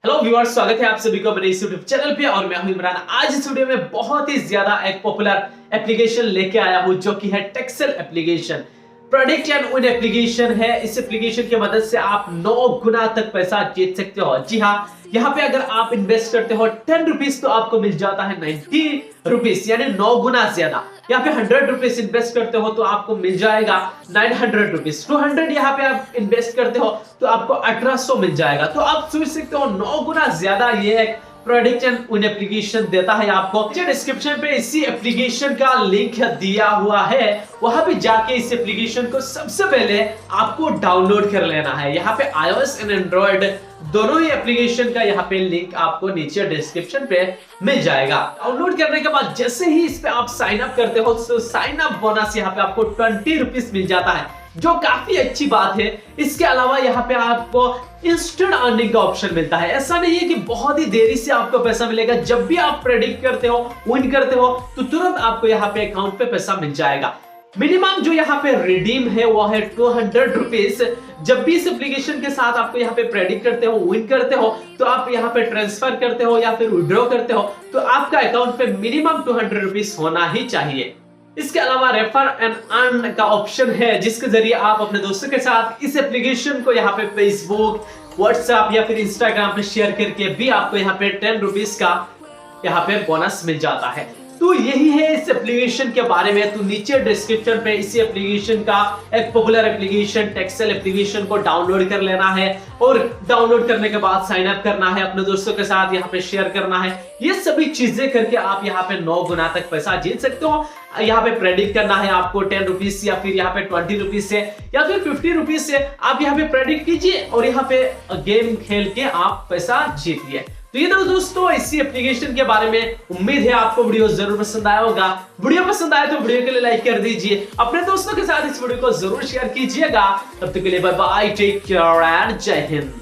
Hello viewers, स्वागत है आप सभी को मेरे इस YouTube चैनल पे और मैं हूं इमरान। आज इस वीडियो में बहुत ही ज्यादा एक पॉपुलर एप्लीकेशन लेके आया हूं जो कि है टेक्सेल application. Predict and win application है। इस एप्लीकेशन की मदद से आप 9 गुना तक पैसा जीत सकते हो। जी हाँ, यहाँ पे अगर आप इन्वेस्ट करते हो 10 रुपीज तो आपको मिल जाता है 90 रुपीज, यानी 9 गुना ज्यादा। यहाँ पे 100 रुपीज इन्वेस्ट करते हो तो आपको मिल जाएगा 900 रुपीज। 200 यहाँ पे आप इन्वेस्ट करते हो तो आपको 1800 मिल जाएगा। तो आप सोच सकते हो 9 गुना ज्यादा ये एक प्रेडिक्ट एंड विन एप्लीकेशन देता है आपको। डिस्क्रिप्शन पे इसी एप्लीकेशन का लिंक दिया हुआ है, वहां पे जाके इस एप्लीकेशन को सबसे पहले आपको डाउनलोड कर लेना है। यहाँ पे iOS एंड एंड्रॉइड दोनों ही एप्लीकेशन का यहाँ पे लिंक आपको नीचे डिस्क्रिप्शन पे मिल जाएगा। डाउनलोड करने के बाद जैसे ही इस पे आप साइन अप करते हो तो साइन अप बोनस यहाँ पे आपको 20 रुपीज मिल जाता है, जो काफी अच्छी बात है। इसके अलावा यहाँ पे आपको इंस्टेंट अर्निंग का ऑप्शन मिलता है। ऐसा नहीं है कि बहुत ही देरी से आपको पैसा मिलेगा। जब भी आप प्रेडिक्ट करते हो, विन करते हो तो तुरंत आपको यहाँ पे अकाउंट पे पैसा मिल जाएगा। मिनिमम जो यहाँ पे रिडीम है वो है 200 रुपीज। जब भी इस एप्लीकेशन के साथ आपको यहाँ पे प्रेडिक्ट करते हो, विन करते हो तो आप यहाँ पे ट्रांसफर करते हो या फिर विड्रॉ करते हो तो आपका अकाउंट पे मिनिमम 200 रुपीज होना ही चाहिए। इसके अलावा रेफर एंड अर्न का ऑप्शन है, जिसके जरिए आप अपने दोस्तों के साथ इस एप्लीकेशन को यहाँ पे फेसबुक, व्हाट्सएप या फिर इंस्टाग्राम पे शेयर करके भी आपको यहाँ पे 10 रुपीज का यहाँ पे बोनस मिल जाता है। तो यही है इस एप्लीकेशन के बारे में। तो नीचे डिस्क्रिप्शन पे इसी एप्लीकेशन का एक पॉपुलर एप्लीकेशन टेक्सेल एप्लीकेशन को डाउनलोड कर लेना है और डाउनलोड करने के बाद साइन अप करना है, अपने दोस्तों के साथ यहाँ पे शेयर करना है। ये सभी चीजें करके आप यहाँ पे 9 गुना तक पैसा जीत सकते हो। यहाँ पे प्रेडिक्ट करना है आपको 10 रुपीज या फिर यहाँ पे 20 रुपीज से या फिर 50 रुपीज से आप यहाँ पे प्रेडिक्ट कीजिए और यहाँ पे गेम खेल के आप पैसा जीतिए। तो ये दोस्तों इसी एप्लीकेशन के बारे में। उम्मीद है आपको वीडियो जरूर पसंद आया होगा। वीडियो पसंद आए तो वीडियो के लिए लाइक कर दीजिए, अपने दोस्तों के साथ इस वीडियो को जरूर शेयर कीजिएगा। तब तक के लिए bye bye, take care and जय हिंद।